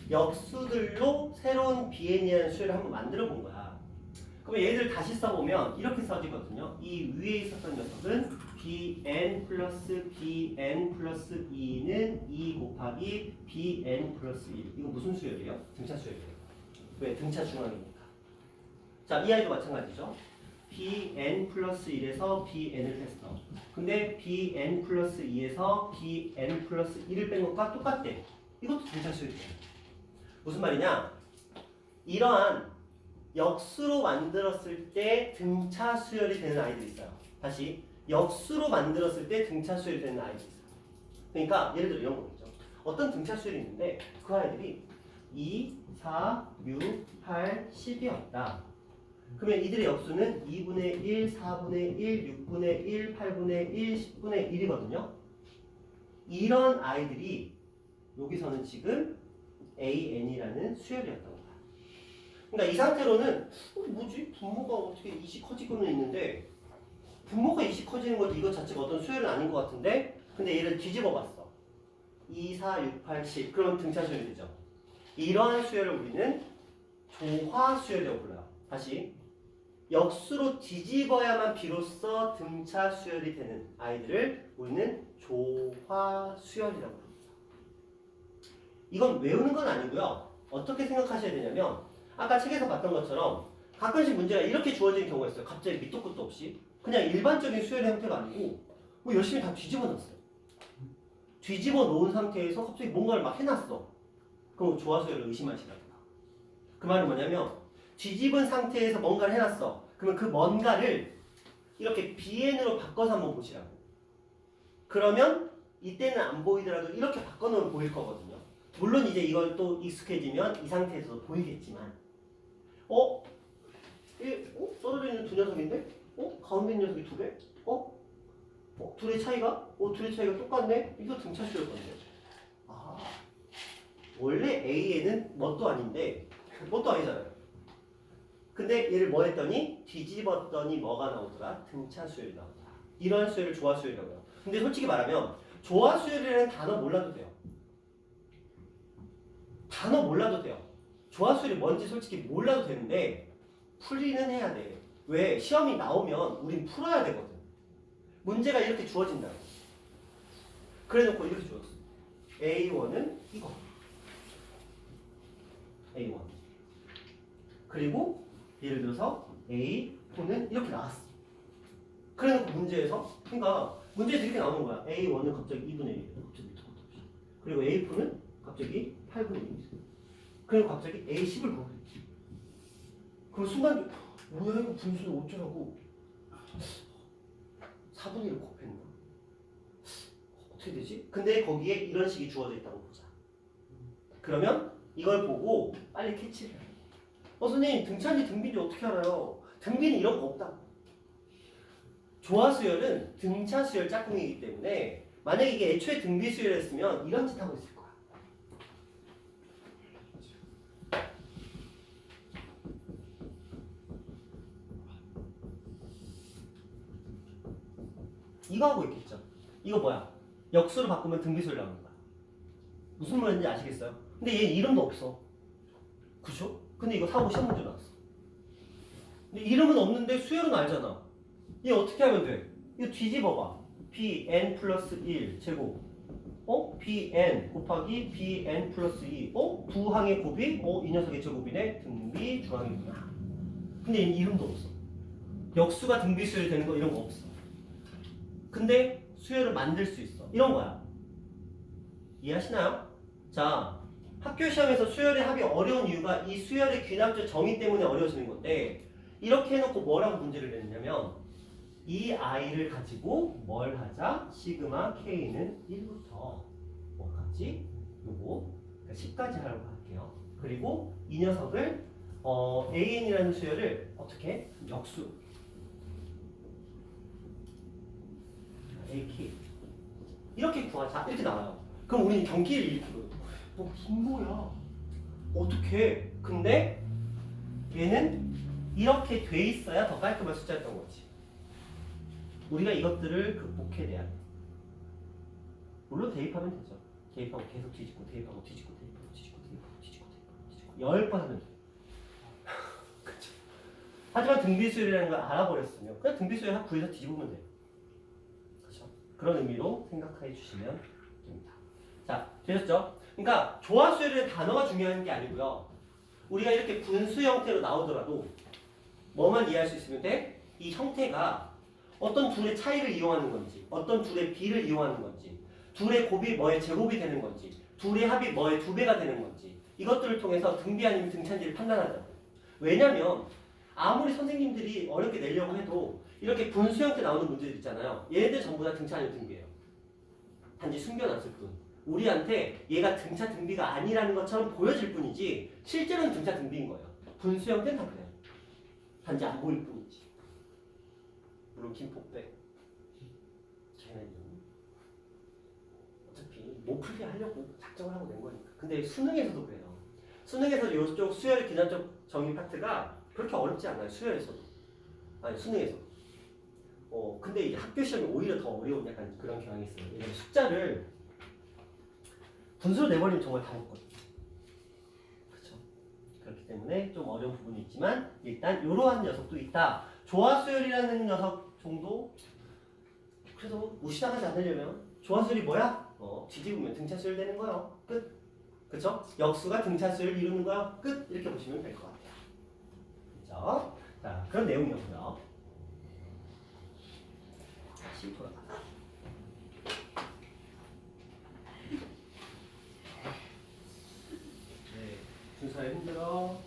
역수들로 새로운 BN이라는 수열을 한번 만들어 본 거야. 그럼 얘들 다시 써보면 이렇게 써지거든요. 이 위에 있었던 녀석은 BN 플러스 BN 플러스 2는 2 곱하기 BN 플러스 1. 이거 무슨 수열이에요? 등차 수열이에요. 왜? 등차 중앙이니까. 자, 이 아이도 마찬가지죠. BN 플러스 1에서 BN을 뺐어. 근데 BN 플러스 2에서 BN 플러스 1을 뺀 것과 똑같대. 이것도 등차 수열이에요. 무슨 말이냐? 이러한 역수로 만들었을 때 등차 수열이 되는 아이들이 있어요. 다시 역수로 만들었을 때 등차 수열이 되는 아이들이 있어요. 그러니까 예를 들어 이런 거겠죠. 어떤 등차 수열이 있는데 그 아이들이 2, 4, 6, 8, 10이었다. 그러면 이들의 역수는 2분의 1, 4분의 1, 6분의 1, 8분의 1, 10분의 1이거든요. 이런 아이들이 여기서는 지금 AN이라는 수열이었던 거야. 그러니까 이 상태로는 뭐지? 분모가 어떻게 이시 커지고는 있는데 분모가 이시 커지는 것도 이것 자체가 어떤 수열은 아닌 것 같은데 근데 얘를 뒤집어 봤어. 2, 4, 6, 8, 10 그럼 등차 수열이 되죠. 이러한 수열을 우리는 조화 수열이라고 불러요. 다시 역수로 뒤집어야만 비로소 등차 수열이 되는 아이들을 우리는 조화 수열이라고 불러요. 이건 외우는 건 아니고요. 어떻게 생각하셔야 되냐면 아까 책에서 봤던 것처럼 가끔씩 문제가 이렇게 주어지는 경우가 있어요. 갑자기 밑도 끝도 없이. 그냥 일반적인 수열의 형태가 아니고 뭐 열심히 다 뒤집어 놨어요. 뒤집어 놓은 상태에서 갑자기 뭔가를 막 해놨어. 그럼 조화수열을 의심하시라고요. 그 말은 뭐냐면 뒤집은 상태에서 뭔가를 해놨어. 그러면 그 뭔가를 이렇게 BN으로 바꿔서 한번 보시라고. 그러면 이때는 안 보이더라도 이렇게 바꿔놓으면 보일 거거든요. 물론 이제 이걸 또 익숙해지면 이 상태에서도 보이겠지만 떨어져 있는 두 녀석인데? 가운데 있는 녀석이 두 배? 둘의 차이가? 둘의 차이가 똑같네? 이거 등차 수열 건데. 아, 원래 A에는 뭣도 아닌데, 뭣도 아니잖아요. 근데 얘를 뭐 했더니? 뒤집었더니 뭐가 나오더라? 등차 수열이 나오더라. 이런 수열을 조화 수열이라고 해요. 근데 솔직히 말하면 조화 수열이라는 단어 몰라도 돼요. 단어 몰라도 돼요. 조화 수열이 뭔지 솔직히 몰라도 되는데 풀이는 해야 돼. 왜? 시험이 나오면 우린 풀어야 되거든. 문제가 이렇게 주어진다고. 그래놓고 이렇게 주었어. A1은 이거. A1. 그리고 예를 들어서 A4는 이렇게 나왔어. 그래놓고 문제에서, 그러니까 문제에서 이렇게 나오는 거야. A1은 갑자기 2분의 1, 갑자기 밑으로 없이. 그리고 A4는 갑자기 8분의 1. 그리고 갑자기 A10을 구하겠지. 그럼 순간 뭐야 이거 분수는 어쩌라고? 4분의 1을 곱했나? 어떻게 되지? 근데 거기에 이런 식이 주어져 있다고 보자. 그러면 이걸 보고 빨리 캐치를 해. 선생님 등차인지 등비인지 어떻게 알아요? 등비는 이런 거 없다. 조화 수열은 등차 수열 짝꿍이기 때문에 만약에 이게 애초에 등비 수열이었으면 이런 짓 하고 있을 거야. 이거 하고 있겠죠. 이거 뭐야? 역수로 바꾸면 등비수열 나오는 거야. 무슨 말인지 아시겠어요? 근데 얘 이름도 없어. 그죠? 근데 이거 사고 시험 문제 나왔어. 근데 이름은 없는데 수열은 알잖아. 얘 어떻게 하면 돼? 이거 뒤집어봐. bn 플러스 1 제곱. bn 곱하기 bn 플러스 2. 부항의 곱이 이 녀석의 제곱이네. 등비 주항이구나. 근데 얘 이름도 없어. 역수가 등비 수열 되는 거 이런 거 없어. 근데 수열을 만들 수 있어. 이런 거야. 이해하시나요? 자, 학교 시험에서 수열의 합이 어려운 이유가 이 수열의 귀납적 정의 때문에 어려워지는 건데 이렇게 해놓고 뭐라고 문제를 냈냐면 이 아이를 가지고 뭘 하자? 시그마 k는 1부터 뭐까지? 요거 10까지 하려고 할게요. 그리고 이 녀석을 an이라는 수열을 어떻게? 역수 AK 이렇게 구하자. 이렇게 나와요. 그럼 우리는 경기를 일으키거든. 무슨 거야? 어떻게? 근데 얘는 이렇게 돼 있어야 더 깔끔한 숫자였던 거지. 우리가 이것들을 극복해내야 돼. 물론 대입하면 되죠. 대입하고 계속 뒤집고 대입하고 뒤집고 대입하고 뒤집고 대입하고 뒤집고 대입하고 뒤집고 10번 하면 돼. 그쵸? 하지만 등비수열이라는 걸 알아버렸으면 그냥 등비수열 한 구해서 뒤집으면 돼. 그렇죠? 그런 의미로 생각해 주시면 됩니다. 자, 되셨죠? 그러니까 조화수열이라는 단어가 중요한 게 아니고요. 우리가 이렇게 분수 형태로 나오더라도 뭐만 이해할 수 있으면 돼? 이 형태가 어떤 둘의 차이를 이용하는 건지, 어떤 둘의 비를 이용하는 건지, 둘의 곱이 뭐의 제곱이 되는 건지, 둘의 합이 뭐의 두 배가 되는 건지 이것들을 통해서 등비 아니면 등차인지를 판단하자고. 왜냐면 아무리 선생님들이 어렵게 내려고 해도 이렇게 분수 형태 나오는 문제들 있잖아요. 얘네들 전부 다 등차 아니면 등비예요. 단지 숨겨놨을 뿐. 우리한테 얘가 등차 등비가 아니라는 것처럼 보여질 뿐이지 실제로는 등차 등비인 거예요. 분수 형태는 다 그래요. 단지 안 보일 뿐이지. 물론 김포빼 걔네는 어차피 못 풀게 하려고 작정을 하고 낸 거니까. 근데 수능에서도 그래요. 수능에서 이쪽 수열 기난적 정의 파트가 그렇게 어렵지 않아요. 수열에서도. 아니 수능에서. 근데 이제 학교 시험이 오히려 더 어려운 약간 그런 경향이 있어요. 왜냐면 숫자를 분수로 내버리면 정말 다 먹거든요. 그렇죠? 그렇기 때문에 좀 어려운 부분이 있지만 일단 이러한 녀석도 있다. 조화수열이라는 녀석 정도 그래도 무시당하지 않으려면 조화수열이 뭐야? 뒤집으면 등차수열 되는 거예요. 끝. 그렇죠? 역수가 등차수열을 이루는 거야. 끝. 이렇게 보시면 될 것 같아요. 그렇죠? 자, 그런 내용이었고요. 다시 돌아가. 네, 준서야 힘들어.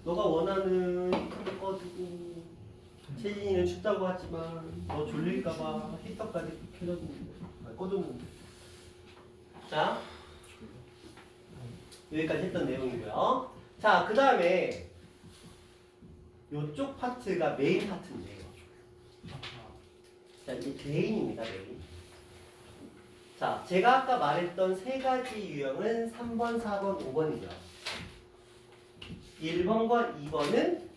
너가 원하는 히터도 꺼주고 채진이는 춥다고 하지만 너 졸릴까봐 히터까지 켜줬는데 꺼줬는데. 자, 여기까지 했던 내용이고요. 자, 그 다음에 요쪽 파트가 메인 파트인데요. 자, 이게 개인입니다, 메인. 자, 제가 아까 말했던 세 가지 유형은 3번, 4번, 5번이죠. 1번과 2번은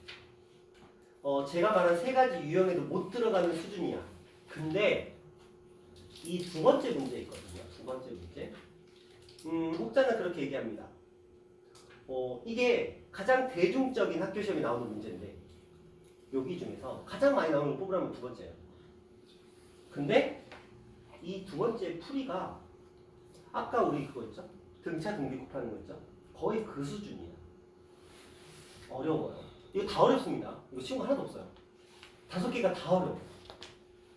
제가 말한 세 가지 유형에도 못 들어가는 수준이야. 근데 이 두 번째 문제 있거든요. 두 번째 문제. 혹자는 그렇게 얘기합니다. 이게 가장 대중적인 학교 시험에 나오는 문제인데 여기 중에서 가장 많이 나오는 거 뽑으라면 두 번째예요. 근데 이 두 번째 풀이가 아까 우리 그거 있죠? 등차 등비 곱하는 거 있죠? 거의 그 수준이야. 어려워요. 이거 다 어렵습니다. 이거 쉬운 거 하나도 없어요. 5개가 다 어려워.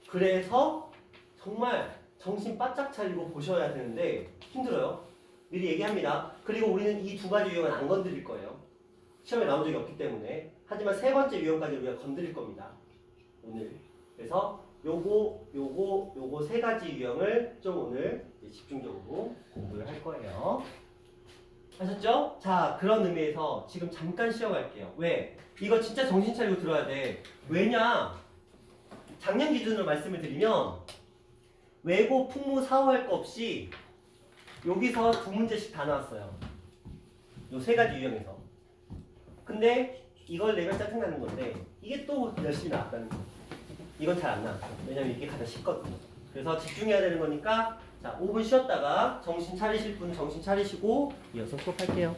그래서 정말 정신 바짝 차리고 보셔야 되는데 힘들어요. 미리 얘기합니다. 그리고 우리는 이 두 가지 유형은 안 건드릴 거예요. 시험에 나온 적이 없기 때문에. 하지만 세 번째 유형까지 우리가 건드릴 겁니다. 오늘. 그래서 요거 세 가지 유형을 좀 오늘 집중적으로 공부를 할 거예요. 하셨죠? 자, 그런 의미에서 지금 잠깐 쉬어갈게요. 왜? 이거 진짜 정신 차리고 들어야 돼. 왜냐? 작년 기준으로 말씀을 드리면 외고, 풍무, 사후 할 거 없이 여기서 두 문제씩 다 나왔어요. 요 세 가지 유형에서. 근데 이걸 내면 짜증나는 건데 이게 또 열심히 나왔다는 거. 이건 잘 안 나왔어요. 왜냐면 이게 가장 쉽거든요. 그래서 집중해야 되는 거니까 자, 5분 쉬었다가 정신 차리실 분 정신 차리시고 이어서 수업할게요.